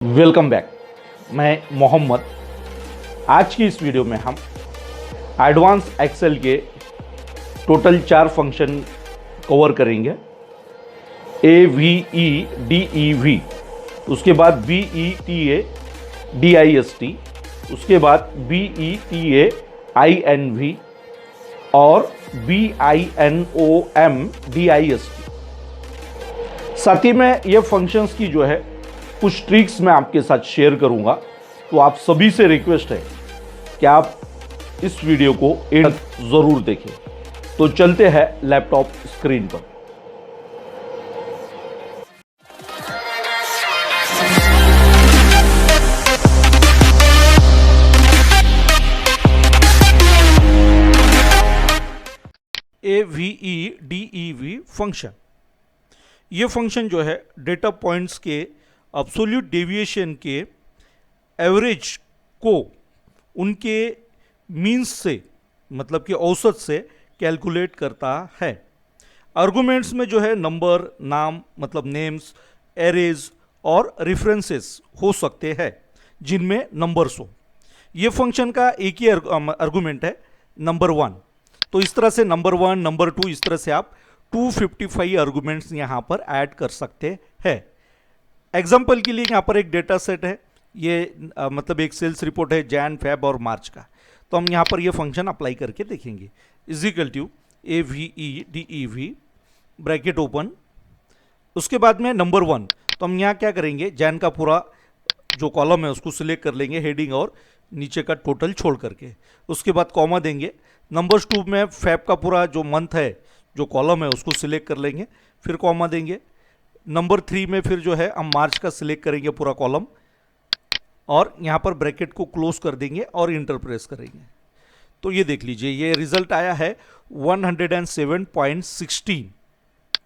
Welcome back. मैं मोहम्मद। आज की इस वीडियो में हम एडवांस एक्सेल के टोटल 4 फंक्शन कवर करेंगे। A V E D E V, उसके बाद B E T A D I S T, उसके बाद B E T A I N V और B I N O M D I S T. साथ ही में ये फंक्शंस की जो है कुछ ट्रिक्स मैं आपके साथ शेयर करूंगा, तो आप सभी से रिक्वेस्ट है कि आप इस वीडियो को एंड जरूर देखें। तो चलते हैं लैपटॉप स्क्रीन पर। AVEDEV फंक्शन, ये फंक्शन जो है डेटा पॉइंट्स के एब्सोल्यूट डेविएशन के एवरेज को उनके मीन्स से, मतलब कि औसत से कैलकुलेट करता है। आर्गुमेंट्स में जो है नंबर, नाम मतलब नेम्स, एरेज और रेफरेंसेस हो सकते हैं जिनमें नंबर्स हो। ये फंक्शन का एक ही आर्गुमेंट है, नंबर 1। तो इस तरह से नंबर 1, नंबर 2, इस तरह से आप 255 आर्गुमेंट्स यहाँ पर ऐड कर सकते हैं। एग्जाम्पल के लिए यहाँ पर एक डेटा सेट है, ये मतलब एक सेल्स रिपोर्ट है जैन, फेब और मार्च का। तो हम यहाँ पर ये फंक्शन अप्लाई करके देखेंगे। Equal to AVEDEV bracket open, उसके बाद में नंबर 1। तो हम यहाँ क्या करेंगे, जैन का पूरा जो कॉलम है उसको सिलेक्ट कर लेंगे, हेडिंग और नीचे का टोटल छोड़ करके। उसके बाद कॉमा देंगे। नंबर 2 में फेब का पूरा जो मंथ है, जो कॉलम है उसको सिलेक्ट कर लेंगे, फिर कॉमा देंगे। नंबर 3 में फिर जो है हम मार्च का सिलेक्ट करेंगे पूरा कॉलम, और यहाँ पर ब्रैकेट को क्लोज कर देंगे और इंटर प्रेस करेंगे। तो ये देख लीजिए, ये रिजल्ट आया है 107.16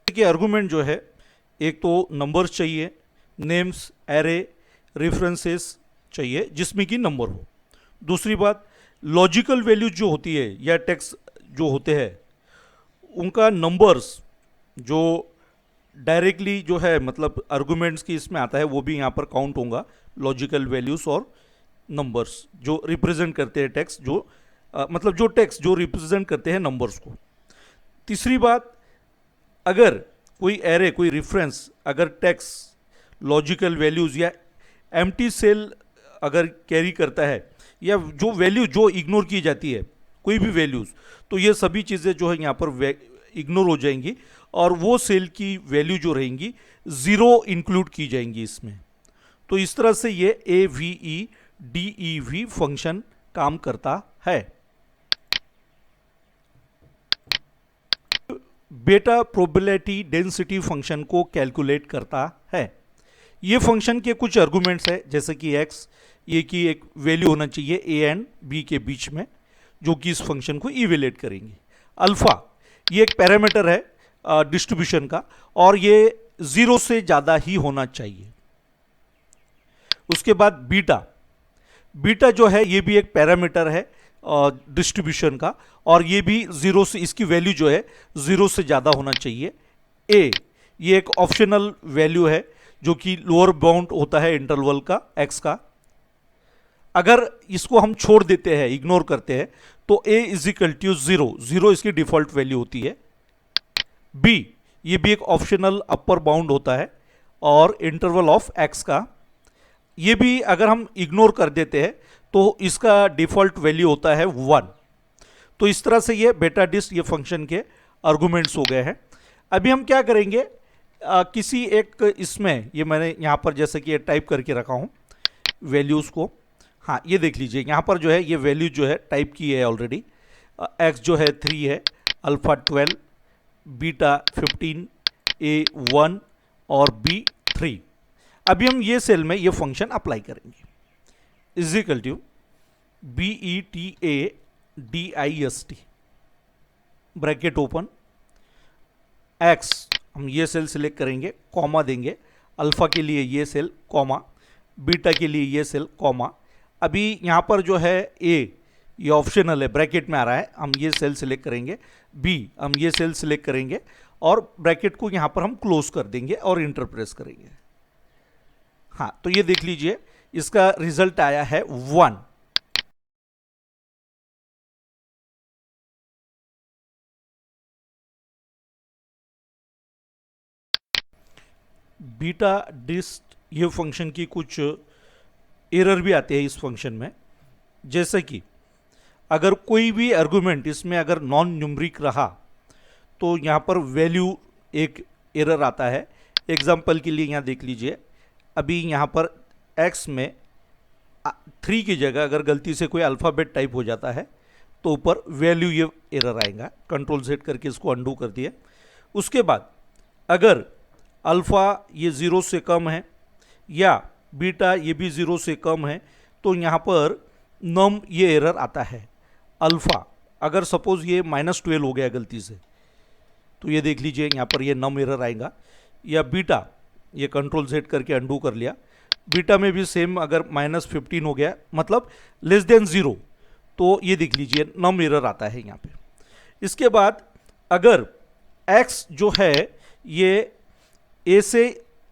के। आर्गुमेंट जो है, एक तो नंबर्स चाहिए, नेम्स, एरे, रेफरेंसेस चाहिए जिसमें कि नंबर हो। दूसरी बात, लॉजिकल वैल्यूज जो होती है या टेक्स्ट जो होते हैं उनका नंबर्स जो डायरेक्टली जो है मतलब आर्गुमेंट्स की इसमें आता है वो भी यहाँ पर काउंट होगा। लॉजिकल वैल्यूज और नंबर्स जो रिप्रेजेंट करते हैं टेक्स्ट, जो मतलब जो टेक्स्ट जो रिप्रेजेंट करते हैं नंबर्स को। तीसरी बात, अगर कोई एरे, कोई रेफरेंस अगर टेक्स्ट, लॉजिकल वैल्यूज या एम्प्टी सेल अगर कैरी करता है, या जो वैल्यू जो इग्नोर की जाती है, कोई भी वैल्यूज, तो ये सभी चीज़ें जो है यहाँ पर इग्नोर हो जाएंगी और वो सेल की वैल्यू जो रहेंगी 0 इंक्लूड की जाएंगी इसमें। तो इस तरह से ये AVEDEV फंक्शन काम करता है। बेटा प्रोबेबिलिटी डेंसिटी फंक्शन को कैलकुलेट करता है। ये फंक्शन के कुछ आर्गुमेंट्स है, जैसे कि x, ये की एक वैल्यू होना चाहिए a एंड b के बीच में, जो कि इस फंक्शन को इवेल्युएट करेंगे। अल्फा, ये एक पैरामीटर है डिस्ट्रीब्यूशन का, और ये 0 से ज़्यादा ही होना चाहिए। उसके बाद बीटा, बीटा जो है ये भी एक पैरामीटर है डिस्ट्रीब्यूशन का, और ये भी 0 से, इसकी वैल्यू जो है 0 से ज़्यादा होना चाहिए। ए, ये एक ऑप्शनल वैल्यू है जो कि लोअर बाउंड होता है इंटरवल का x का। अगर इसको हम छोड़ देते हैं, इग्नोर करते हैं, तो a इजिकल टू 0, 0 इसकी डिफॉल्ट वैल्यू होती है। b, ये भी एक ऑप्शनल अपर बाउंड होता है और इंटरवल ऑफ x का। ये भी अगर हम इग्नोर कर देते हैं तो इसका डिफॉल्ट वैल्यू होता है 1। तो इस तरह से ये बेटा डिस्ट, ये फंक्शन के आर्गुमेंट्स हो गए हैं। अभी हम क्या करेंगे, किसी एक इसमें, ये मैंने यहाँ पर जैसे कि ये टाइप करके रखा हूँ वैल्यूज़ को। हाँ, ये देख लीजिए, यहाँ पर जो है ये वैल्यू जो है टाइप की है ऑलरेडी। x जो है 3 है, अल्फ़ा 12, बीटा 15, a 1 और b 3। अभी हम ये सेल में ये फंक्शन अप्लाई करेंगे। Equal to BETADIST bracket open, x हम ये सेल सिलेक्ट करेंगे, कॉमा देंगे, अल्फ़ा के लिए ये सेल, कॉमा, बीटा के लिए ये सेल, कॉमा। अभी यहाँ पर जो है a, ये ऑप्शनल है, ब्रैकेट में आ रहा है, हम ये सेल सिलेक्ट करेंगे। b, हम ये सेल सिलेक्ट करेंगे और ब्रैकेट को यहाँ पर हम क्लोज कर देंगे और इंटर प्रेस करेंगे। हाँ, तो ये देख लीजिए इसका रिजल्ट आया है 1। बीटा डिस्ट ये फंक्शन की कुछ एरर भी आते हैं इस फंक्शन में, जैसे कि अगर कोई भी आर्गुमेंट इसमें अगर नॉन न्यूमरिक रहा तो यहाँ पर वैल्यू एक एरर आता है। एग्जाम्पल के लिए यहाँ देख लीजिए, अभी यहाँ पर x में 3 की जगह अगर गलती से कोई अल्फ़ाबेट टाइप हो जाता है तो ऊपर वैल्यू ये एरर आएगा। कंट्रोल Z करके इसको अंडू कर दिया। उसके बाद अगर अल्फ़ा ये 0 से कम है या बीटा ये भी 0 से कम है तो यहाँ पर नम ये एरर आता है। अल्फ़ा अगर सपोज ये -12 हो गया गलती से तो ये देख लीजिए यहाँ पर ये नम एरर आएगा। या बीटा ये कंट्रोल Z करके अंडू कर लिया, बीटा में भी सेम अगर -15 हो गया मतलब लेस देन 0 तो ये देख लीजिए नम एरर आता है यहाँ पे। इसके बाद अगर x जो है ये a से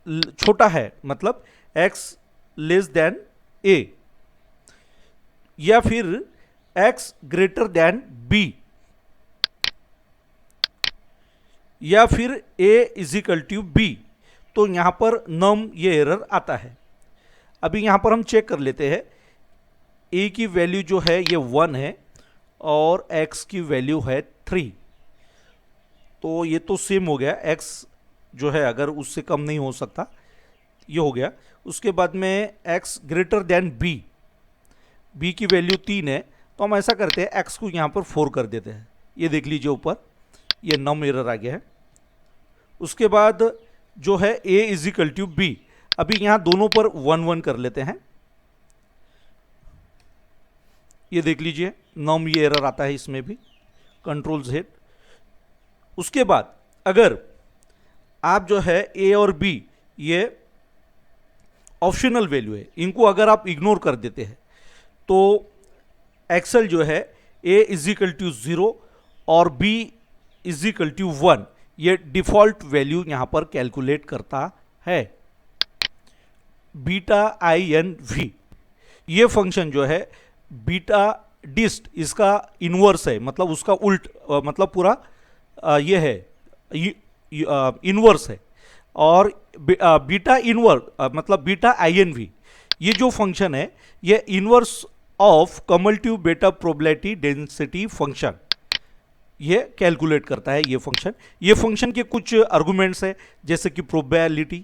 छोटा है मतलब x लेस देन a या फिर x ग्रेटर देन b या फिर a is equal to b तो यहाँ पर नम ये एरर आता है। अभी यहाँ पर हम चेक कर लेते हैं, a की वैल्यू जो है ये 1 है और x की वैल्यू है 3, तो ये तो सेम हो गया। x जो है अगर उससे कम नहीं हो सकता, ये हो गया। उसके बाद में x greater than b, b की वैल्यू 3 है तो हम ऐसा करते हैं x को यहाँ पर 4 कर देते हैं। ये देख लीजिए ऊपर ये नम एरर आ गया है। उसके बाद जो है a is equal to b, अभी यहाँ दोनों पर 1 1 कर लेते हैं। ये देख लीजिए नम ये एरर आता है इसमें भी, कंट्रोल Z। उसके बाद अगर आप जो है a और b ये ऑप्शनल वैल्यू है, इनको अगर आप इग्नोर कर देते हैं तो एक्सेल जो है a इज इक्वल टू 0 और b इज इक्वल टू 1 ये डिफॉल्ट वैल्यू यहां पर कैलकुलेट करता है। बीटा INV ये फंक्शन जो है बीटा डिस्ट इसका इनवर्स है, मतलब उसका उल्ट मतलब पूरा ये है इनवर्स है। और बीटा इनवर्स मतलब बीटा INV ये जो फंक्शन है ये इनवर्स ऑफ कम्युलेटिव बेटा प्रोबेबिलिटी डेंसिटी फंक्शन ये कैलकुलेट करता है। ये फंक्शन के कुछ आर्गुमेंट्स है जैसे कि प्रोबेबिलिटी,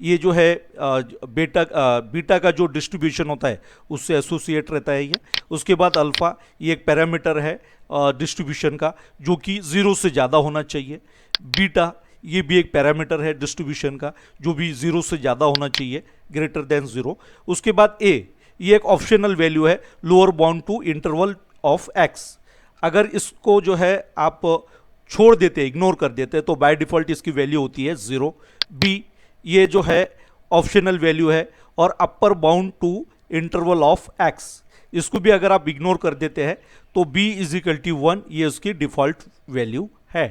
ये जो है बीटा का जो डिस्ट्रीब्यूशन होता है उससे एसोसिएट रहता है ये। उसके बाद अल्फ़ा ये एक पैरामीटर है डिस्ट्रीब्यूशन का जो कि 0 से ज़्यादा होना चाहिए। बीटा ये भी एक पैरामीटर है डिस्ट्रीब्यूशन का जो भी 0 से ज़्यादा होना चाहिए, ग्रेटर देन 0। उसके बाद ए ये एक ऑप्शनल वैल्यू है, lower bound to interval of x. अगर इसको जो है आप छोड़ देते इग्नोर कर देते तो बाय डिफ़ॉल्ट इसकी वैल्यू होती है 0। बी ये जो है ऑप्शनल वैल्यू है और upper bound to interval of x, इसको भी अगर आप इग्नोर कर देते हैं तो b इज इक्वल टू 1 ये उसकी डिफ़ॉल्ट वैल्यू है।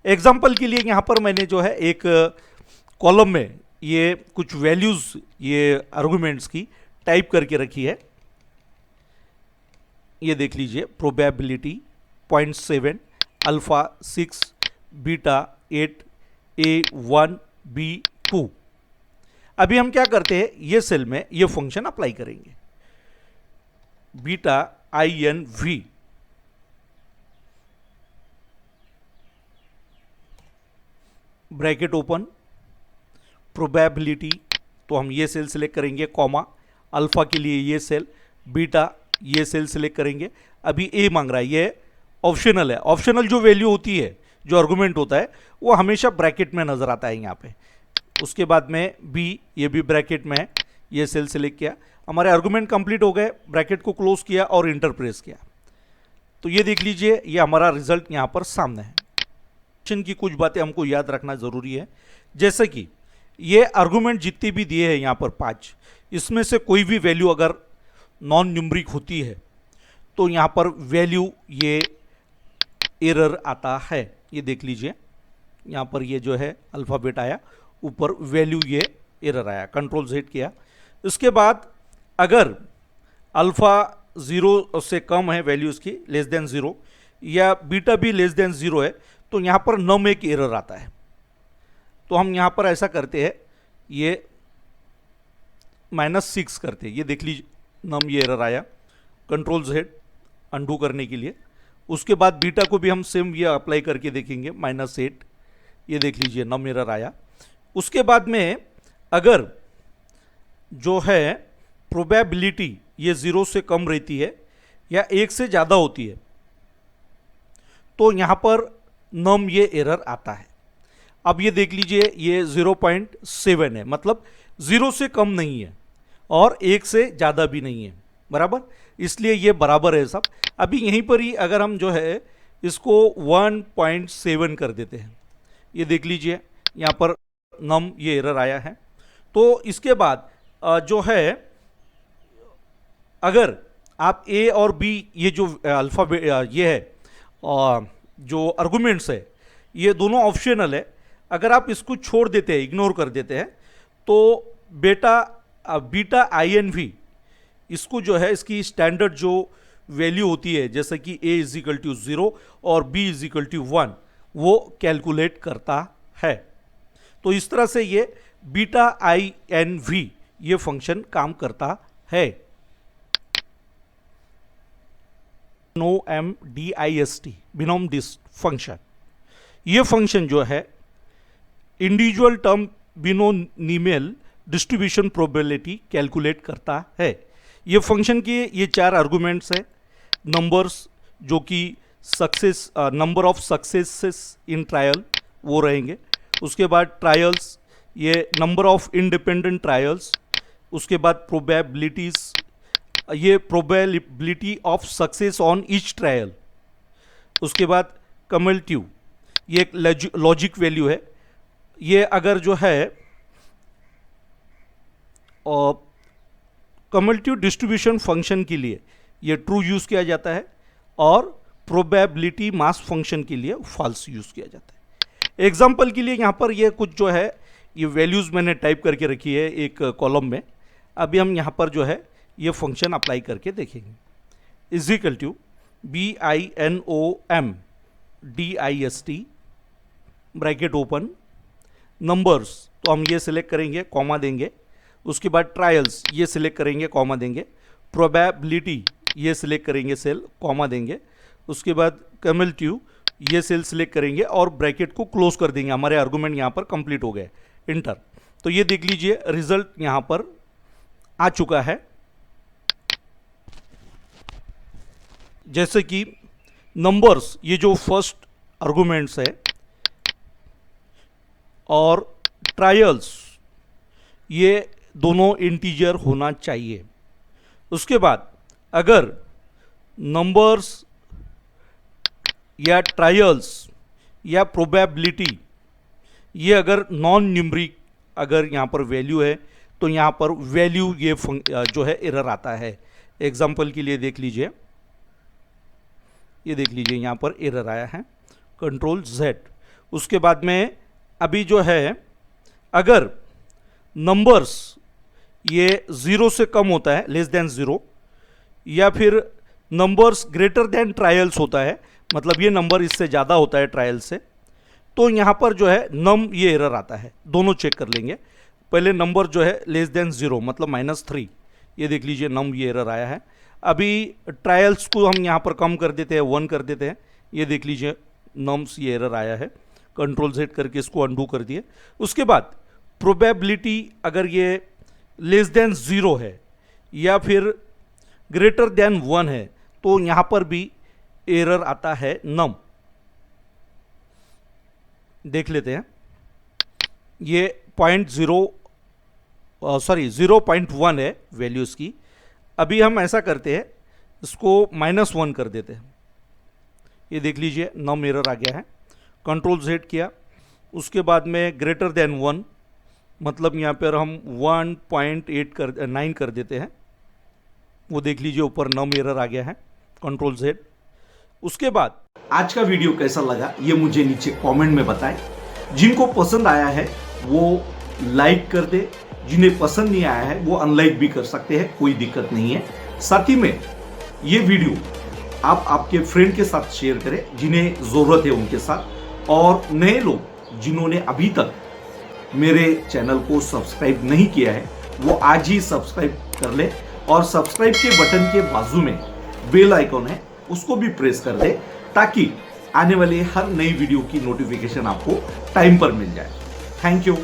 एग्जाम्पल के लिए यहाँ पर मैंने जो है एक कॉलम में ये कुछ वैल्यूज़ ये आर्गुमेंट्स की टाइप करके रखी है। ये देख लीजिए probability 0.7, alpha 6, beta 8, A1, B2। अभी हम क्या करते हैं ये सेल में ये फंक्शन अप्लाई करेंगे। Beta INV bracket open, probability तो हम ये सेल सेलेक्ट करेंगे कॉमा, अल्फ़ा के लिए ये सेल, बीटा ये सेल सेलेक्ट करेंगे। अभी ए मांग रहा है, ये ऑप्शनल है। ऑप्शनल जो वैल्यू होती है जो आर्गुमेंट होता है वो हमेशा ब्रैकेट में नजर आता है यहाँ पे। उसके बाद में बी ये भी ब्रैकेट में है, ये सेल सेलेक्ट किया, हमारे आर्गुमेंट कंप्लीट हो गए, ब्रैकेट को क्लोज किया और इंटर प्रेस किया। तो ये देख लीजिए ये हमारा रिजल्ट यहाँ पर सामने है। की कुछ बातें हमको याद रखना जरूरी है, जैसे कि ये आर्गुमेंट जितने भी दिए हैं यहाँ पर 5, इसमें से कोई भी वैल्यू अगर नॉन न्यूमरिक होती है तो यहाँ पर वैल्यू ये एरर आता है। ये देख लीजिए यहाँ पर ये जो है अल्फ़ाबेट आया, ऊपर वैल्यू ये एरर आया। कंट्रोल Z किया इसके बाद अगर अल्फ़ा 0 से कम है वैल्यू इसकी, लेस देन 0, या बीटा भी लेस देन 0 है, तो यहाँ पर नम एक एरर आता है। तो हम यहाँ पर ऐसा करते हैं, ये -6 करते हैं, ये देख लीजिए नम ये एरर आया, कंट्रोल Z अंडू करने के लिए। उसके बाद बीटा को भी हम सेम ये अप्लाई करके देखेंगे, -8, ये देख लीजिए नम एरर आया। उसके बाद में अगर जो है प्रोबेबिलिटी ये 0 से कम रहती है या 1 से ज़्यादा होती है, तो यहाँ पर नम ये एरर आता है। अब ये देख लीजिए ये 0.7 है, मतलब 0 से कम नहीं है और 1 से ज़्यादा भी नहीं है, बराबर, इसलिए ये बराबर है सब। अभी यहीं पर ही अगर हम जो है इसको 1.7 कर देते हैं, ये देख लीजिए यहाँ पर नम ये एरर आया है। तो इसके बाद जो है अगर आप ए और बी ये जो अल्फ़ा ये है जो आर्गुमेंट्स है ये दोनों ऑप्शनल है, अगर आप इसको छोड़ देते हैं, इग्नोर कर देते हैं, तो बीटा INV इसको जो है इसकी स्टैंडर्ड जो वैल्यू होती है, जैसे कि A = 0 और B = 1, वो कैलकुलेट करता है। तो इस तरह से ये बीटा INV ये फंक्शन काम करता है। NOMDIST बिनोम डिस्ट फंक्शन, ये फंक्शन जो है individual term binomial distribution probability calculate करता है। ये फंक्शन के ये 4 आर्गुमेंट्स है, नंबर्स जो कि success number of successes in trial वो रहेंगे, उसके बाद ट्रायल्स ये नंबर ऑफ इंडिपेंडेंट ट्रायल्स, उसके बाद प्रोबेबिलिटीज ये probability of success on each trial, उसके बाद कम्युलेटिव ये एक लॉजिक वैल्यू है, ये अगर जो है कम्युलेटिव डिस्ट्रीब्यूशन फंक्शन के लिए ये ट्रू यूज़ किया जाता है और प्रोबेबिलिटी मास फंक्शन के लिए फॉल्स यूज़ किया जाता है। एग्जाम्पल के लिए यहाँ पर ये कुछ जो है ये वैल्यूज़ मैंने टाइप करके रखी है एक कॉलम में। अभी हम यहाँ पर जो है ये फंक्शन अप्लाई करके देखेंगे। = BINOMDIST ब्रैकेट ओपन, नंबर्स तो हम ये सिलेक्ट करेंगे, कॉमा देंगे, उसके बाद ट्रायल्स ये सिलेक्ट करेंगे, कॉमा देंगे, प्रोबेबिलिटी ये सिलेक्ट करेंगे, सेल कॉमा देंगे, उसके बाद कम्युलेटिव ये सेल सिलेक्ट करेंगे और ब्रैकेट को क्लोज कर देंगे। हमारे आर्गुमेंट यहाँ पर कंप्लीट हो गए, इंटर। तो ये देख लीजिए रिजल्ट यहाँ पर आ चुका है, जैसे कि नंबर्स ये जो फर्स्ट आर्गुमेंट्स है और ट्रायल्स ये दोनों इंटीजर होना चाहिए। उसके बाद अगर नंबर्स या ट्रायल्स या प्रोबेबिलिटी ये अगर नॉन न्यूमरिक अगर यहाँ पर वैल्यू है, तो यहाँ पर वैल्यू ये जो है एरर आता है। एग्जाम्पल के लिए देख लीजिए, ये देख लीजिए यहाँ पर एरर आया है, कंट्रोल Z। उसके बाद में अभी जो है अगर नंबर्स ये 0 से कम होता है, लेस देन 0, या फिर नंबर्स ग्रेटर देन ट्रायल्स होता है, मतलब ये नंबर इससे ज़्यादा होता है ट्रायल से, तो यहाँ पर जो है नम ये एरर आता है। दोनों चेक कर लेंगे। पहले नंबर जो है लेस देन 0 मतलब -3, ये देख लीजिए नम ये एरर आया है। अभी ट्रायल्स को हम यहाँ पर कम कर देते हैं, 1 कर देते हैं, ये देख लीजिए नम्स ये एरर आया है, कंट्रोल Z करके इसको अंडू कर दिए। उसके बाद प्रोबेबिलिटी अगर ये लेस देन 0 है या फिर ग्रेटर देन 1 है, तो यहाँ पर भी एरर आता है नम। देख लेते हैं, ये 0.1 है वैल्यू इसकी। अभी हम ऐसा करते हैं, इसको -1 कर देते हैं, ये देख लीजिए नम एरर आ गया है, कंट्रोल Z किया। उसके बाद में ग्रेटर देन 1 मतलब यहाँ पर हम 1.9 कर देते हैं, वो देख लीजिए ऊपर नम एरर आ गया है, कंट्रोल Z। उसके बाद आज का वीडियो कैसा लगा ये मुझे नीचे कमेंट में बताएं। जिनको पसंद आया है वो लाइक कर दे, जिन्हें पसंद नहीं आया है वो अनलाइक भी कर सकते हैं, कोई दिक्कत नहीं है। साथ ही में ये वीडियो आप आपके फ्रेंड के साथ शेयर करें जिन्हें ज़रूरत है उनके साथ, और नए लोग जिन्होंने अभी तक मेरे चैनल को सब्सक्राइब नहीं किया है वो आज ही सब्सक्राइब कर ले, और सब्सक्राइब के बटन के बाजू में बेल आइकॉन है उसको भी प्रेस कर दे, ताकि आने वाले हर नई वीडियो की नोटिफिकेशन आपको टाइम पर मिल जाए। Thank you.